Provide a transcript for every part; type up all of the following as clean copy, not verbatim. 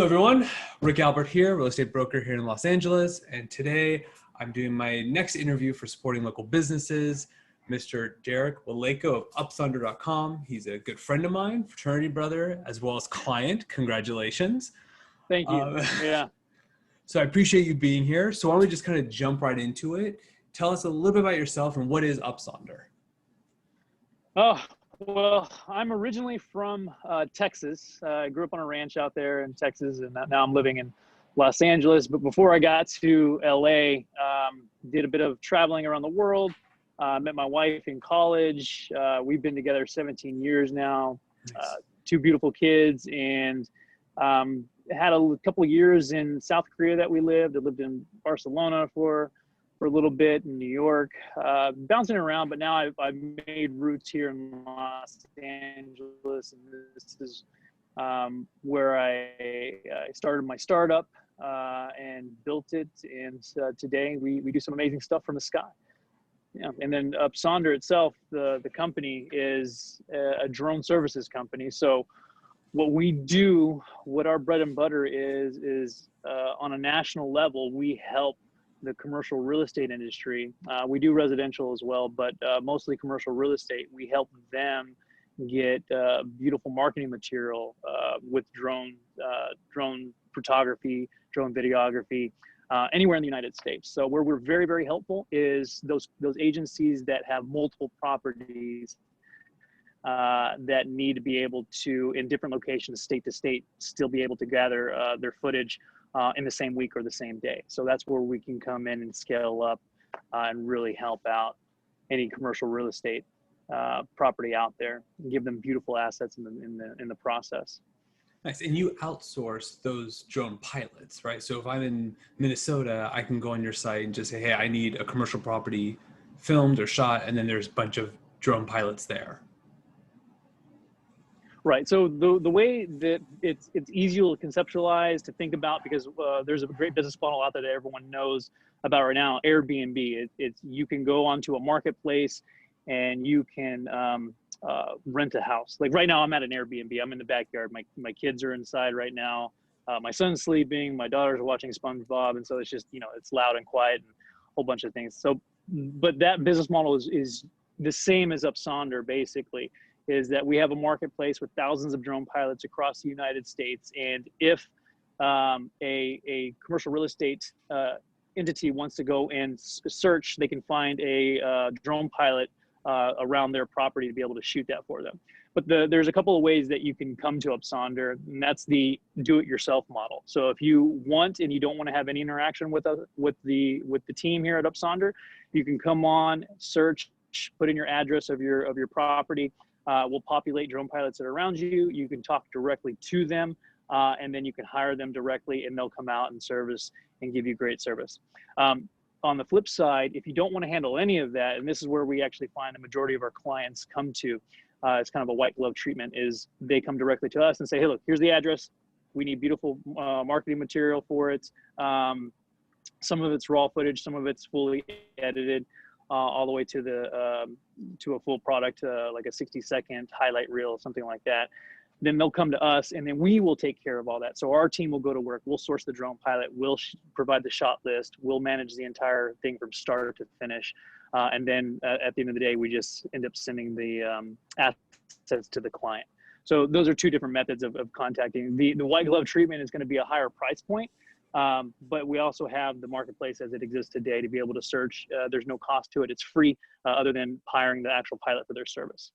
Hello everyone, Rick Albert here, real estate broker here in Los Angeles, and today I'm doing my next interview for supporting local businesses, Mr. Derek Waleko of Upsonder.com. He's a good friend of mine, Fraternity Brother, as well as client. Congratulations. Thank you. Yeah. So I appreciate you being here. So why don't we just kind of jump right into it? Tell us a little bit about yourself and what is Upsonder? Oh, well, I'm originally from Texas. I grew up on a ranch out there in Texas, and now I'm living in Los Angeles. But before I got to LA, did a bit of traveling around the world. Met my wife in college. We've been together 17 years now. Nice. Two beautiful kids, and had a couple of years in South Korea that we lived. I lived in Barcelona for a little bit, in New York, bouncing around, but now I've made roots here in Los Angeles, and this is where I started my startup and built it, and today we do some amazing stuff from the sky. Yeah, and then Upsonder itself, the company is a drone services company. So what we do, what our bread and butter is on a national level, we help the commercial real estate industry. We do residential as well, but mostly commercial real estate. We help them get beautiful marketing material with drone photography, drone videography, anywhere in the United States. So where we're very, very helpful is those agencies that have multiple properties that need to be able to, in different locations, state to state, still be able to gather their footage in the same week or the same day. So that's where we can come in and scale up and really help out any commercial real estate property out there and give them beautiful assets in the process. Nice. And you outsource those drone pilots, right? So if I'm in Minnesota, I can go on your site and just say, hey, I need a commercial property filmed or shot, and then there's a bunch of drone pilots there. Right. So the way that it's easy to conceptualize, to think about, because there's a great business model out there that everyone knows about right now, Airbnb. It's you can go onto a marketplace and you can rent a house. Like right now, I'm at an Airbnb. I'm in the backyard. My kids are inside right now. My son's sleeping. My daughter's watching SpongeBob, and so it's just, it's loud and quiet and a whole bunch of things. So, but that business model is the same as Upsonder, basically. Is that we have a marketplace with thousands of drone pilots across the United States. And if a commercial real estate entity wants to go and search, they can find a drone pilot around their property to be able to shoot that for them. But there's a couple of ways that you can come to Upsonder, and that's the do-it-yourself model. So if you want and you don't want to have any interaction with the team here at Upsonder, you can come on, search, put in your address of your property. We'll populate drone pilots that are around you. You can talk directly to them, and then you can hire them directly, and they'll come out and service and give you great service. On the flip side, if you don't want to handle any of that, and this is where we actually find the majority of our clients come to, it's kind of a white glove treatment, is they come directly to us and say, hey, look, here's the address. We need beautiful marketing material for it. Some of it's raw footage, some of it's fully edited. All the way to to a full product, like a 60-second highlight reel, something like that. Then they'll come to us, and then we will take care of all that. So our team will go to work. We'll source the drone pilot. We'll provide the shot list. We'll manage the entire thing from start to finish. And then at the end of the day, we just end up sending the assets to the client. So those are two different methods of contacting. The white glove treatment is going to be a higher price point. But we also have the marketplace as it exists today to be able to search. There's no cost to it. It's free other than hiring the actual pilot for their service.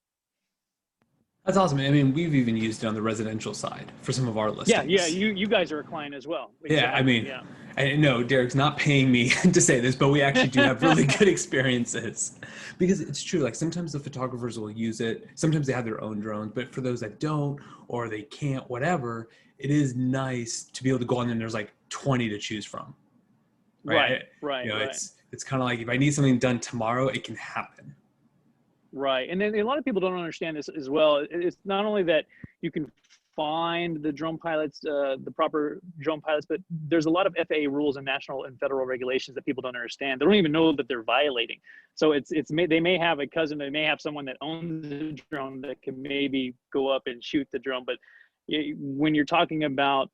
That's awesome. I mean, we've even used it on the residential side for some of our listings. Yeah. You guys are a client as well. Exactly. Yeah, I mean, yeah. I know Derek's not paying me to say this, but we actually do have really good experiences, because it's true. Like sometimes the photographers will use it. Sometimes they have their own drones, but for those that don't, or they can't, whatever, it is nice to be able to go on and there's like 20 to choose from. Right. It's kind of like, if I need something done tomorrow, it can happen. Right. And then a lot of people don't understand this as well. It's not only that you can find the drone pilots, the proper drone pilots, but there's a lot of FAA rules and national and federal regulations that people don't understand. They don't even know that they're violating. So they may have a cousin, they may have someone that owns a drone that can maybe go up and shoot the drone, but when you're talking about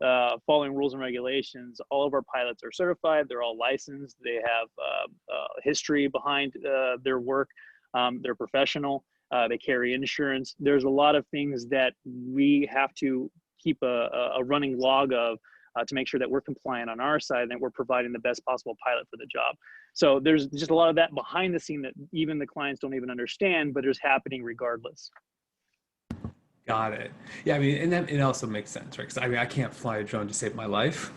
following rules and regulations, all of our pilots are certified. They're all licensed. They have history behind their work. They're professional. They carry insurance. There's a lot of things that we have to keep a running log of to make sure that we're compliant on our side and that we're providing the best possible pilot for the job. So there's just a lot of that behind the scene that even the clients don't even understand, but it's happening regardless. Got it. Yeah, I mean, and that it also makes sense, right? Because I mean, I can't fly a drone to save my life,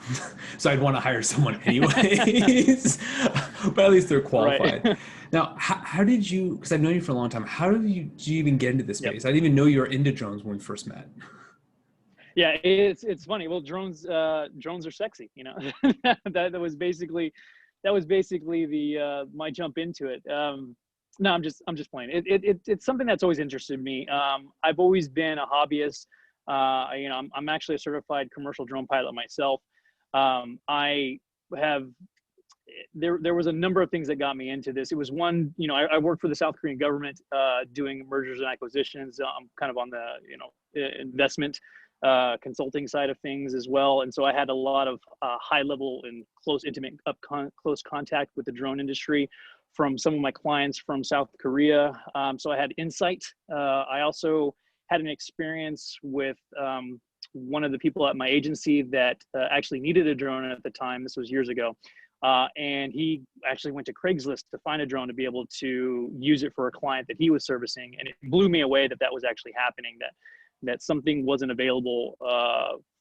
so I'd want to hire someone anyways. But at least they're qualified. Right. Now, how did you? Because I've known you for a long time. How did you even get into this space? Yep. I didn't even know you were into drones when we first met. Yeah, it's funny. Well, drones are sexy, you know. that was basically the my jump into it. No, I'm just playing. It's something that's always interested me. I've always been a hobbyist. You know, I'm actually a certified commercial drone pilot myself. I have there was a number of things that got me into this. It was one, you know, I worked for the South Korean government doing mergers and acquisitions. I'm kind of on the, you know, investment consulting side of things as well. And so I had a lot of high level and close, intimate, close contact with the drone industry from some of my clients from South Korea. So I had insight. I also had an experience with one of the people at my agency that actually needed a drone at the time. This was years ago. And he actually went to Craigslist to find a drone to be able to use it for a client that he was servicing. And it blew me away that that was actually happening, that something wasn't available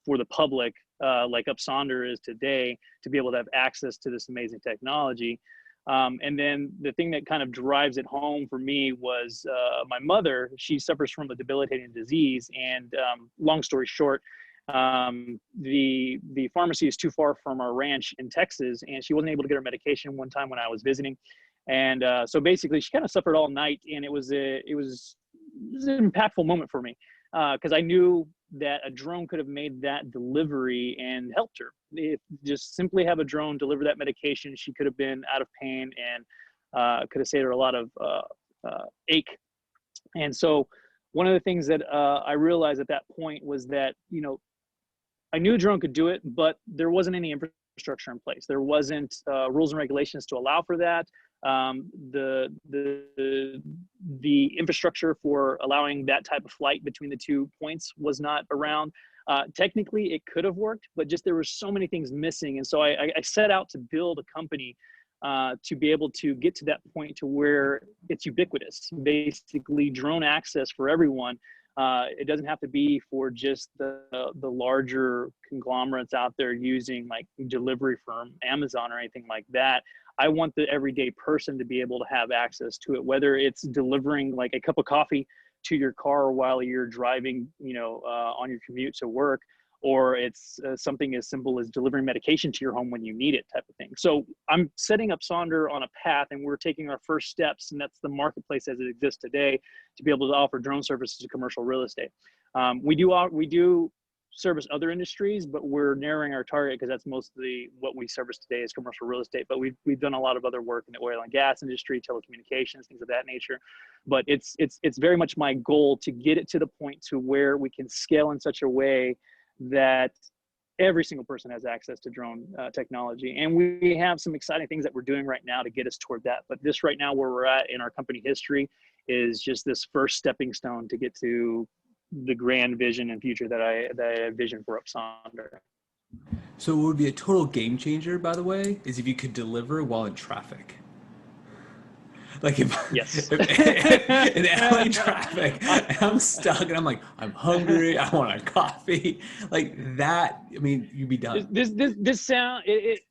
for the public like Upsonder is today to be able to have access to this amazing technology. And then the thing that kind of drives it home for me was my mother. She suffers from a debilitating disease, and long story short, the pharmacy is too far from our ranch in Texas, and she wasn't able to get her medication one time when I was visiting. And so basically she kind of suffered all night, and it was an impactful moment for me because I knew that a drone could have made that delivery and helped her. If just simply have a drone deliver that medication, she could have been out of pain and could have saved her a lot of ache. And so one of the things that I realized at that point was that, you know, I knew a drone could do it, but there wasn't any infrastructure in place. There wasn't rules and regulations to allow for that. The infrastructure for allowing that type of flight between the 2 points was not around. Technically, it could have worked, but just there were so many things missing. And so I set out to build a company to be able to get to that point to where it's ubiquitous, basically drone access for everyone. It doesn't have to be for just the larger conglomerates out there using like delivery from Amazon or anything like that. I want the everyday person to be able to have access to it, whether it's delivering like a cup of coffee to your car while you're driving, you know, on your commute to work, or it's something as simple as delivering medication to your home when you need it type of thing. So I'm setting up Sonder on a path, and we're taking our first steps, and that's the marketplace as it exists today to be able to offer drone services to commercial real estate. We do service other industries, but we're narrowing our target because that's mostly what we service today is commercial real estate. But we've done a lot of other work in the oil and gas industry, telecommunications, things of that nature. But it's very much my goal to get it to the point to where we can scale in such a way that every single person has access to drone technology. And we have some exciting things that we're doing right now to get us toward that. But this right now where we're at in our company history is just this first stepping stone to get to the grand vision and future that I envision for Upsonder. So what would be a total game changer, by the way, is if you could deliver while in traffic. Like if, yes. if in LA traffic, and I'm stuck and I'm like, I'm hungry, I want a coffee, like that. I mean, you'd be done. This sound it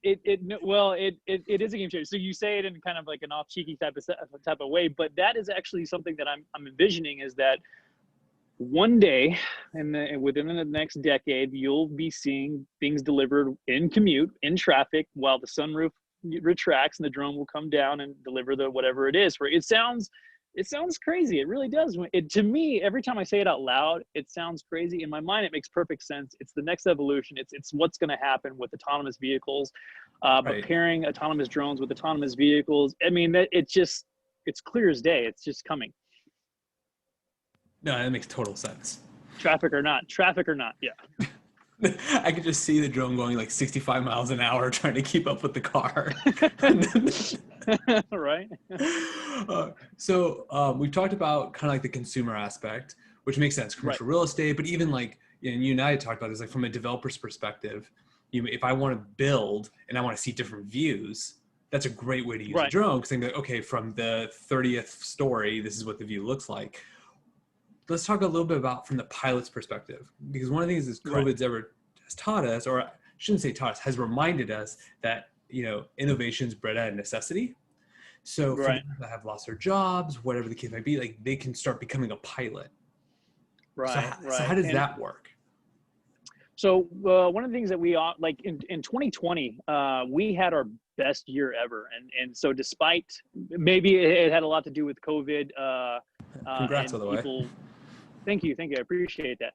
is a game changer. So you say it in kind of like an off cheeky type of way, but that is actually something that I'm envisioning is that one day within the next decade, you'll be seeing things delivered in commute, in traffic, while the sunroof retracts and the drone will come down and deliver the whatever it is. It sounds crazy. It really does. To me, every time I say it out loud, it sounds crazy. In my mind, it makes perfect sense. It's the next evolution. It's what's going to happen with autonomous vehicles, but pairing autonomous drones with autonomous vehicles. I mean, it's clear as day. It's just coming. No, that makes total sense. Traffic or not, yeah. I could just see the drone going like 65 miles an hour trying to keep up with the car. Right. We've talked about kind of like the consumer aspect, which makes sense, commercial Right. real estate, but even like, and you and I talked about this, like from a developer's perspective, if I want to build and I want to see different views, that's a great way to use a Right. drone, because I'm like, okay, from the 30th story, this is what the view looks like. Let's talk a little bit about from the pilot's perspective, because one of the things is COVID's has taught us, or I shouldn't say taught us, has reminded us that, innovation's bred out of necessity. So for people that have lost their jobs, whatever the case might be, like they can start becoming a pilot. Right. So how does that work? So one of the things that we like in 2020, we had our best year ever, and so despite maybe it had a lot to do with COVID. Congrats, by the way. Thank you, I appreciate that.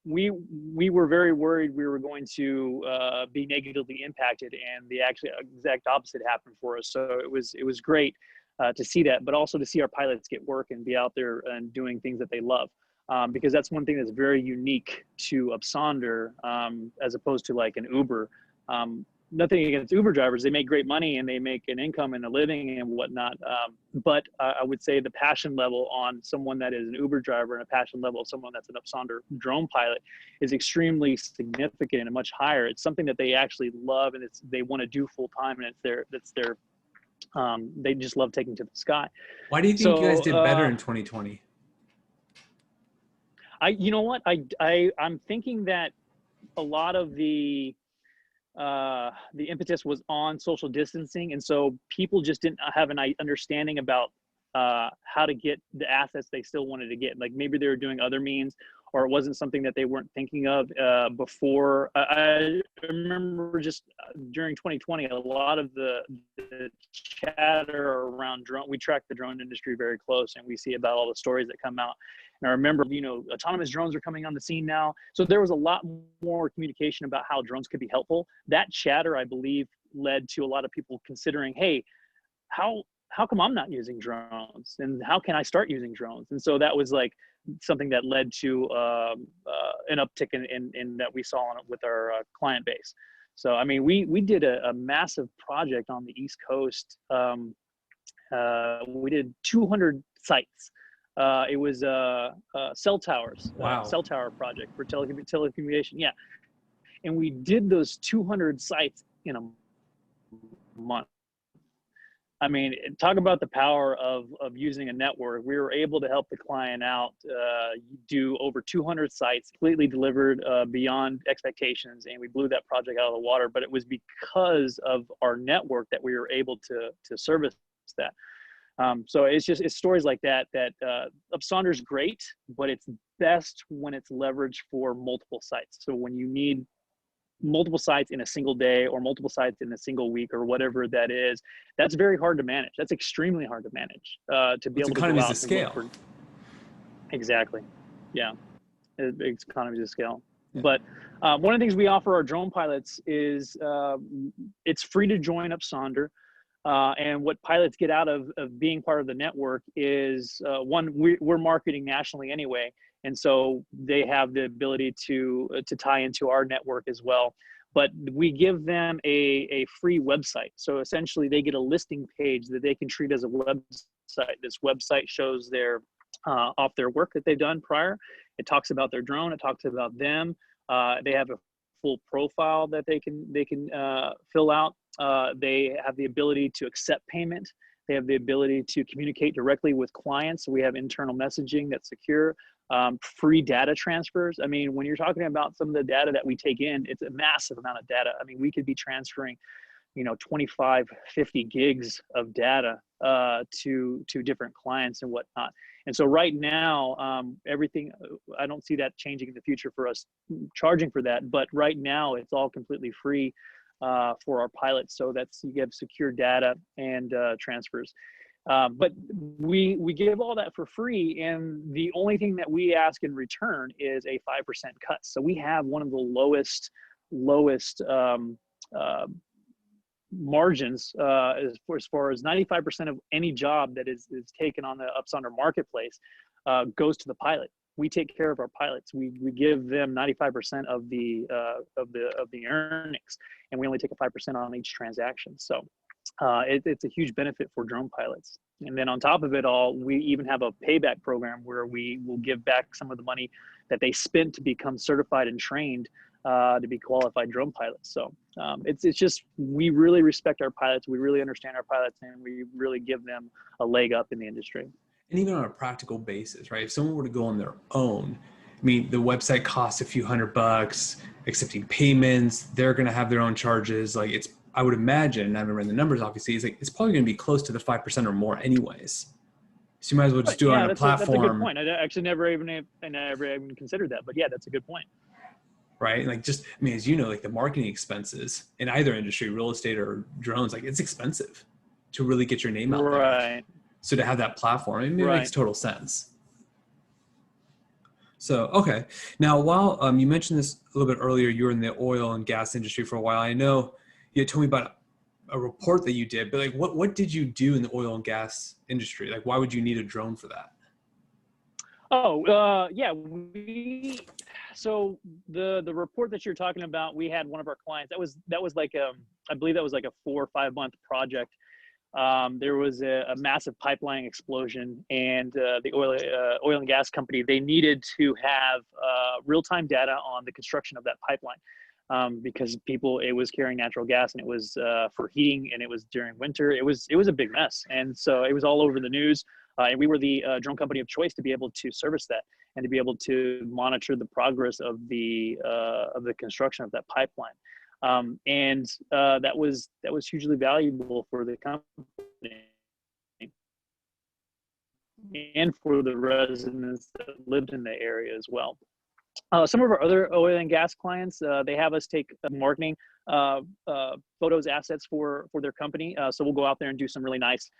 We were very worried we were going to be negatively impacted, and the actually exact opposite happened for us. So it was great to see that, but also to see our pilots get work and be out there and doing things that they love. Because that's one thing that's very unique to Upsonder, as opposed to like an Uber. Nothing against Uber drivers. They make great money and they make an income and a living and whatnot. But I would say the passion level on someone that is an Uber driver and a passion level of someone that's an Upsonder drone pilot is extremely significant and much higher. It's something that they actually love and they want to do full time, and they just love taking to the sky. Why do you think you guys did better in 2020? You know what? I'm thinking that a lot of the impetus was on social distancing, and so people just didn't have an understanding about how to get the assets they still wanted to get. Like maybe they were doing other means, or it wasn't something that they weren't thinking of before. I remember just during 2020, a lot of the chatter around drone. We track the drone industry very close, and we see about all the stories that come out. And I remember, autonomous drones are coming on the scene now. So there was a lot more communication about how drones could be helpful. That chatter, I believe, led to a lot of people considering, hey, how come I'm not using drones? And how can I start using drones? And so that was like something that led to an uptick in that we saw with our client base. So, I mean, we did a massive project on the East Coast. We did 200 sites. It was cell towers, cell tower project for telecommunication. Yeah. And we did those 200 sites in a month. I mean, talk about the power of using a network. We were able to help the client out, do over 200 sites, completely delivered beyond expectations, and we blew that project out of the water. But it was because of our network that we were able to service that. So it's stories like that Upsonder's great, but it's best when it's leveraged for multiple sites. So when you need multiple sites in a single day or multiple sites in a single week or whatever that is, that's very hard to manage. That's extremely hard to manage, to be able to go out of scale. Exactly. Yeah. It's economies of scale. Yeah. But one of the things we offer our drone pilots is it's free to join Upsonder. And what pilots get out of being part of the network is one, we're marketing nationally anyway. And so they have the ability to tie into our network as well. But we give them a free website. So essentially they get a listing page that they can treat as a website. This website shows their off their work that they've done prior. It talks about their drone. It talks about them. They have a full profile that they can fill out. They have the ability to accept payment. They have the ability to communicate directly with clients. So we have internal messaging that's secure. Free data transfers. I mean, when you're talking about some of the data that we take in, it's a massive amount of data. I mean, we could be transferring, 25, 50 gigs of data to different clients and whatnot. And so right now, everything, I don't see that changing in the future for us charging for that. But right now, it's all completely free for our pilots. So you have secure data and transfers. But we give all that for free, and the only thing that we ask in return is a 5% cut. So we have one of the lowest margins as far as 95% of any job that is taken on the Upsonder marketplace goes to the pilot. we take care of our pilots. We give them 95% of the earnings, and we only take a 5% on each transaction. So it's a huge benefit for drone pilots. And then on top of it all, we even have a payback program where we will give back some of the money that they spent to become certified and trained to be qualified drone pilots. So it's just, we really respect our pilots. We really understand our pilots, and we really give them a leg up in the industry. And even on a practical basis, right? If someone were to go on their own, I mean, the website costs a few $100, accepting payments, they're going to have their own charges. Like it's, I would imagine, I haven't run the numbers obviously, it's probably going to be close to the 5% or more anyways. So you might as well just do it on a platform. That's a good point. I actually never even considered that, but yeah, that's a good point. Right? Like just, I mean, as you know, like the marketing expenses in either industry, real estate or drones, like it's expensive to really get your name out there. Right. So to have that platform, it makes total sense. So, okay. Now, while you mentioned this a little bit earlier, you were in the oil and gas industry for a while. I know you had told me about a report that you did, but like what did you do in the oil and gas industry? Like, why would you need a drone for that? Oh, yeah. So the report that you're talking about, we had one of our clients that was like I believe that was like a 4 or 5 month project. There was a massive pipeline explosion, and the oil and gas company, they needed to have real-time data on the construction of that pipeline, because it was carrying natural gas, and it was for heating, and it was during winter. It was a big mess, and so it was all over the news. And we were the drone company of choice to be able to service that and to be able to monitor the progress of the construction of that pipeline. And that was hugely valuable for the company and for the residents that lived in the area as well. Some of our other oil and gas clients, they have us take marketing photos, assets for their company. So we'll go out there and do some really nice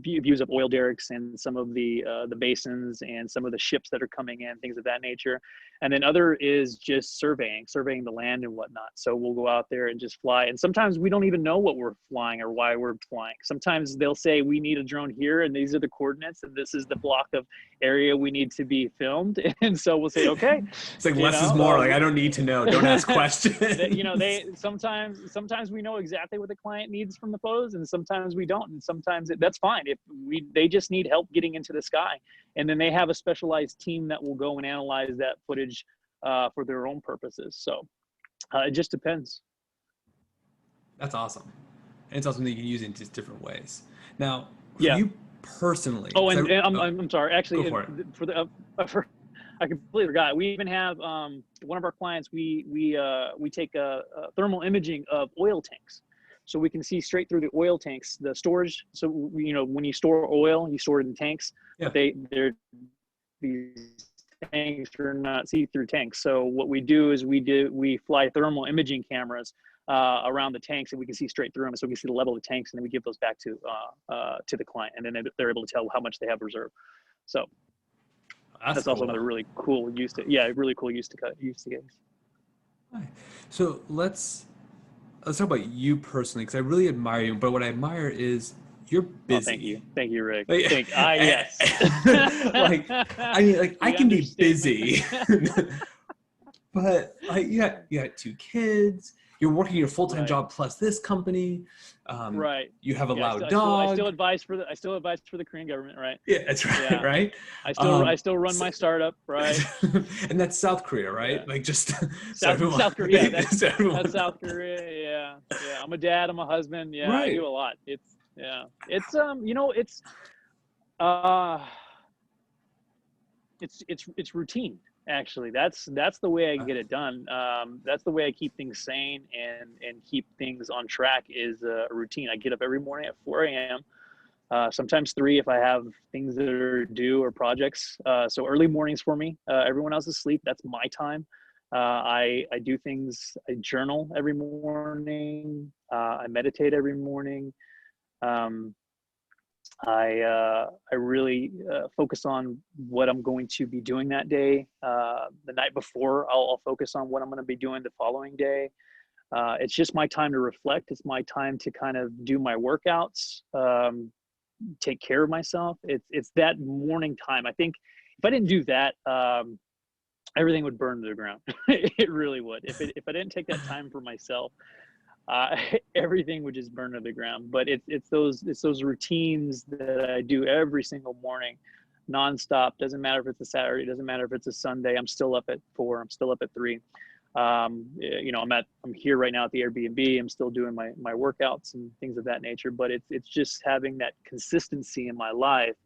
views of oil derricks and some of the basins and some of the ships that are coming in, things of that nature. And then other is just surveying the land and whatnot. So we'll go out there and just fly. And sometimes we don't even know what we're flying or why we're flying. Sometimes they'll say, we need a drone here, and these are the coordinates, and this is the block of area we need to be filmed. And so we'll say, okay. It's like less is more. Like, I don't need to know. Don't ask questions. They sometimes we know exactly what the client needs from the photos, and sometimes we don't. And sometimes that's fine. If they just need help getting into the sky, and then they have a specialized team that will go and analyze that footage for their own purposes. So it just depends. That's awesome. And it's awesome that you can use it in just different ways. Now, for Yeah. you personally. Oh, and I'm sorry. Actually, go for it. I completely forgot. We even have one of our clients. We take a thermal imaging of oil tanks, so we can see straight through the oil tanks, the storage. So when you store oil, you store it in tanks. Yeah. But these tanks are not see-through tanks. So what we do is we fly thermal imaging cameras around the tanks, and we can see straight through them. So we can see the level of the tanks, and then we give those back to the client, and then they're able to tell how much they have reserve. So. That's cool. also another really cool use case. So let's talk about you personally, because I really admire you. But what I admire is you're busy. Oh, thank you, Rick. Like, yes. I can be busy, but you got 2 kids. You're working your full-time job plus this company. Right. You have a loud dog. I still advise for the Korean government, right? Yeah, that's right. Yeah. Right. I still run my startup, right? And that's South Korea, right? Yeah. Like just South Korea. That's South Korea. Yeah. I'm a dad. I'm a husband. Yeah. Right. I do a lot. It's routine. Actually, that's the way I get it done. That's the way I keep things sane and keep things on track is a routine. I get up every morning at 4 a.m. Sometimes 3 if I have things that are due or projects. So early mornings for me. Everyone else is asleep. That's my time. I do things. I journal every morning. I meditate every morning. I really focus on what I'm going to be doing that day. The night before, I'll focus on what I'm going to be doing the following day. It's just my time to reflect. It's my time to kind of do my workouts, take care of myself. It's that morning time. I think if I didn't do that, everything would burn to the ground. It really would. If I didn't take that time for myself, everything would just burn to the ground. But it's those routines that I do every single morning, nonstop. Doesn't matter if it's a Saturday, doesn't matter if it's a Sunday. I'm still up at 4. I'm still up at 3. You know, I'm here right now at the Airbnb. I'm still doing my workouts and things of that nature. But it's just having that consistency in my life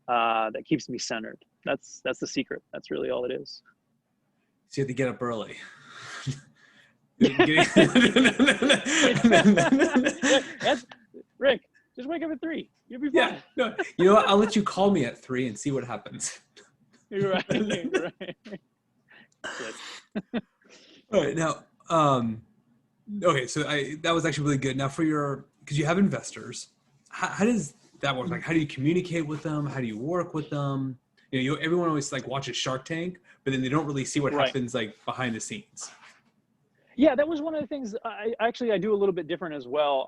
that keeps me centered. That's the secret. That's really all it is. So you have to get up early. That's Rick. Just wake up at 3. You'll be fine. Yeah, no, you know what? I'll let you call me at 3 and see what happens. You're right. Right. All right, now, okay, so that was actually really good. Now because you have investors, how does that work? Like, how do you communicate with them? How do you work with them? You know, everyone always like watches Shark Tank, but then they don't really see what happens like behind the scenes. Yeah, that was one of the things I do a little bit different as well.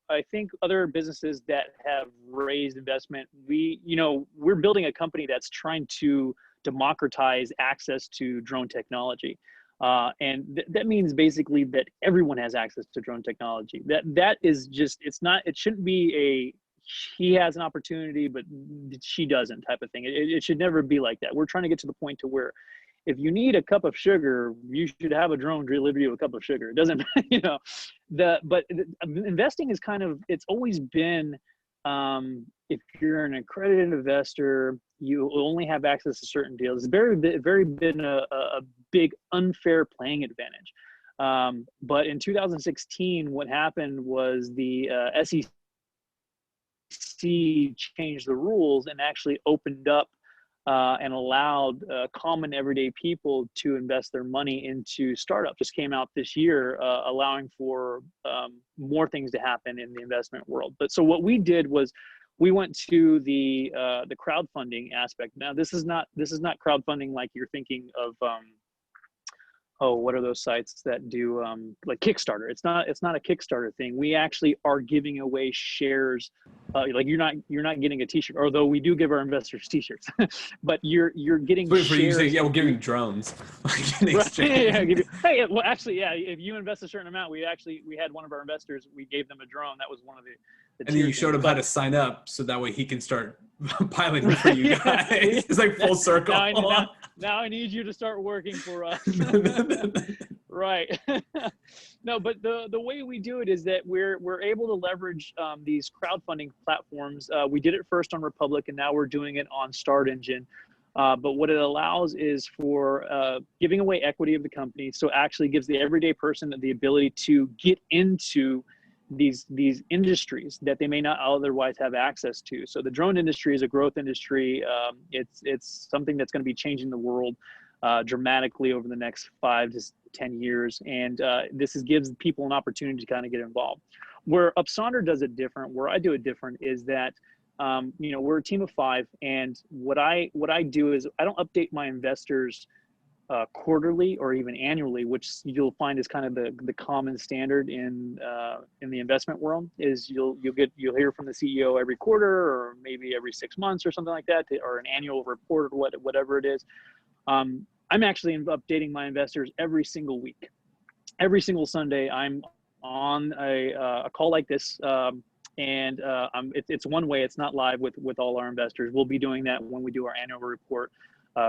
I think other businesses that have raised investment, we're building a company that's trying to democratize access to drone technology. And that means basically that everyone has access to drone technology. That is just, it shouldn't be he has an opportunity, but she doesn't type of thing. It should never be like that. We're trying to get to the point to where if you need a cup of sugar, you should have a drone deliver you a cup of sugar. It doesn't, but investing is it's always been, if you're an accredited investor, you only have access to certain deals. It's very been a big unfair playing advantage. But in 2016, what happened was the SEC changed the rules and actually opened up and allowed common everyday people to invest their money into startups. Just came out this year, allowing for more things to happen in the investment world. But so what we did was we went to the crowdfunding aspect. Now this is not crowdfunding like you're thinking of. What are those sites that do like Kickstarter? It's not a Kickstarter thing. We actually are giving away shares. Like you're not getting a T-shirt, although we do give our investors T-shirts. But you're getting shares. For you saying, yeah, we're giving drones. Right. Yeah, well, actually, yeah. If you invest a certain amount, we had one of our investors. We gave them a drone. That was one of the and then you showed him how to sign up, so that way he can start piloting for you guys. It's like full circle. Now I need you to start working for us. Right. No, but the way we do it is that we're able to leverage these crowdfunding platforms. We did it first on Republic, and now we're doing it on Start Engine. But what it allows is for giving away equity of the company. So it actually gives the everyday person the ability to get into these industries that they may not otherwise have access to. So the drone industry is a growth industry. It's something that's going to be changing the world dramatically over the next 5 to 10 years. And this gives people an opportunity to kind of get involved. Where Upsonder does it different, where I do it different, is that we're a team of 5, and what I do is I don't update my investors quarterly or even annually, which you'll find is kind of the common standard in the investment world. Is you'll hear from the CEO every quarter or maybe every 6 months or something like that, or an annual report or whatever it is. I'm actually updating my investors every single week. Every single Sunday, I'm on a call like this. And it's one way. It's not live with all our investors. We'll be doing that when we do our annual report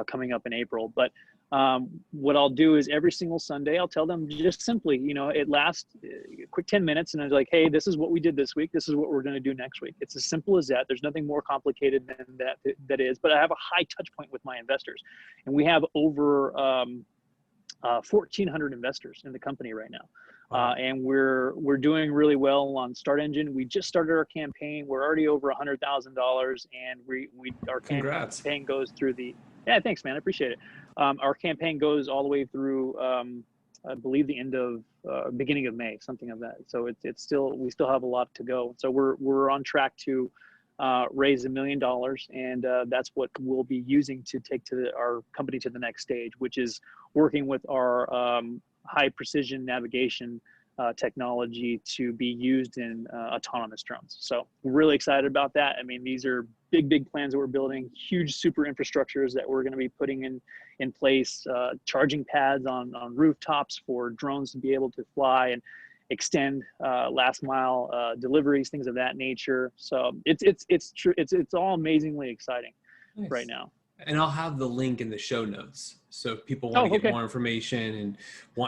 coming up in April. But what I'll do is every single Sunday, I'll tell them just simply, it lasts a quick 10 minutes, and I'm like, hey, this is what we did this week. This is what we're going to do next week. It's as simple as that. There's nothing more complicated than that is. But I have a high touch point with my investors, and we have over 1,400 investors in the company right now. And we're doing really well on Start Engine. We just started our campaign. We're already over $100,000, and our campaign goes through yeah, thanks, man. I appreciate it. Our campaign goes all the way through, I believe, the beginning of May, something of that. So we still have a lot to go. So we're on track to raise $1 million, and that's what we'll be using to take our company to the next stage, which is working with our high precision navigation technology to be used in autonomous drones. So we're really excited about that. I mean, these are big plans that we're building, huge super infrastructures that we're going to be putting in place, charging pads on rooftops for drones to be able to fly and extend last mile deliveries, things of that nature. So it's all amazingly exciting right now. And I'll have the link in the show notes. So if people want to get more information and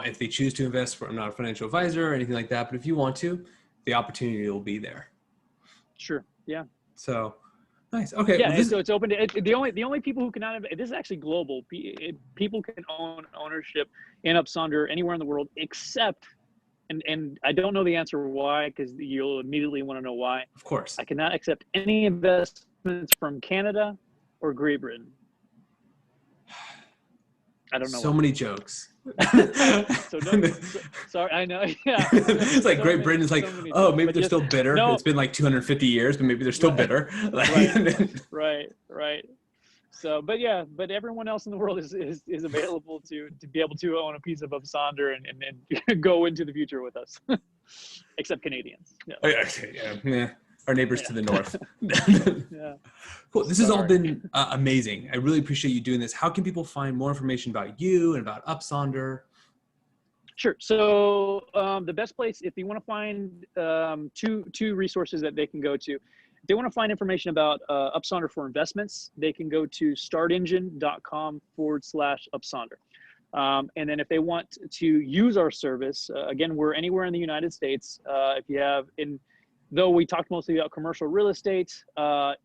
if they choose to invest, I'm not a financial advisor or anything like that, but if you want to, the opportunity will be there. Sure. Yeah. So nice. Okay. Yeah. Well, so it's open to the only people who cannot. This is actually global. People can own ownership in Upsonder anywhere in the world, except, and I don't know the answer why, because you'll immediately want to know why. Of course. I cannot accept any investments from Canada or Great Britain. I don't know. So many jokes. Sorry, I know. Yeah. It's like Great Britain is like, oh, maybe they're still bitter. No. It's been like 250 years, but maybe they're still bitter. Right. So, but everyone else in the world is available to be able to own a piece of Upsonder and go into the future with us, except Canadians. Yeah. Our neighbors to the north. Cool. This has all been amazing. I really appreciate you doing this. How can people find more information about you and about Upsonder? Sure. So the best place, if you want to find two resources that they can go to, if they want to find information about Upsonder for investments, they can go to startengine.com/Upsonder. And then if they want to use our service, again, we're anywhere in the United States. Though we talked mostly about commercial real estate,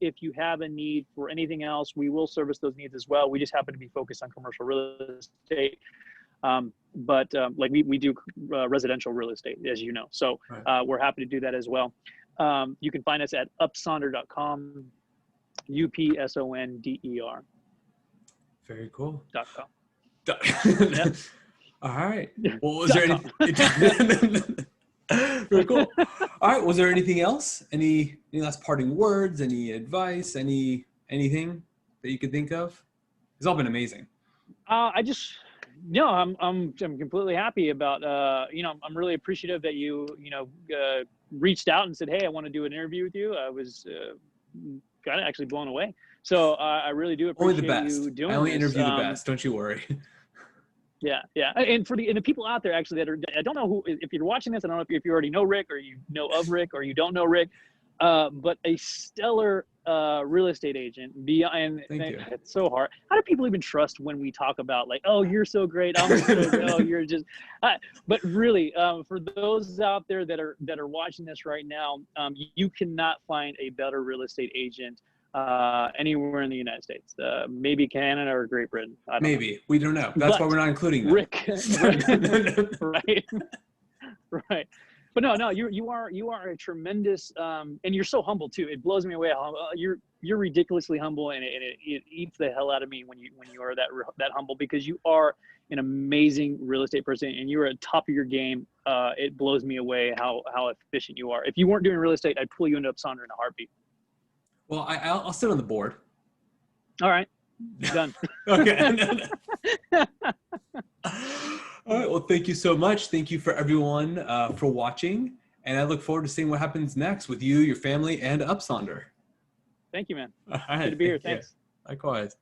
if you have a need for anything else, we will service those needs as well. We just happen to be focused on commercial real estate. But like we do residential real estate, as you know. So we're happy to do that as well. You can find us at upsonder.com, UPSONDER. Very cool. .com. Yep. All right. Well, was there anything? Very cool. All right. Was there anything else? Any last parting words? Any advice? Anything that you could think of? It's all been amazing. I'm completely happy about. I'm really appreciative that you reached out and said, "Hey, I want to do an interview with you." I was kind of actually blown away. So I really do appreciate you doing this. I only interview the best. Don't you worry. Yeah. And for the people out there actually I don't know who, if you're watching this, I don't know if you already know Rick or you know of Rick or you don't know Rick, but a stellar real estate agent. It's so hard. How do people even trust when we talk about like, oh, you're so great, I'm so great, oh, you're just, but really, for those out there that are watching this right now, you cannot find a better real estate agent anywhere in the United States, maybe Canada or Great Britain. We don't know. That's why we're not including them. Rick, right. But no, you are a tremendous, and you're so humble too. It blows me away how you're ridiculously humble, and it eats the hell out of me when you are that humble, because you are an amazing real estate person and you're at the top of your game. It blows me away how efficient you are. If you weren't doing real estate, I'd pull you into Upsonder in a heartbeat. Well, I'll sit on the board. All right. Done. Okay. All right. Well, thank you so much. Thank you for everyone for watching. And I look forward to seeing what happens next with you, your family, and Upsonder. Thank you, man. All right. Good to be here. Thanks. Likewise.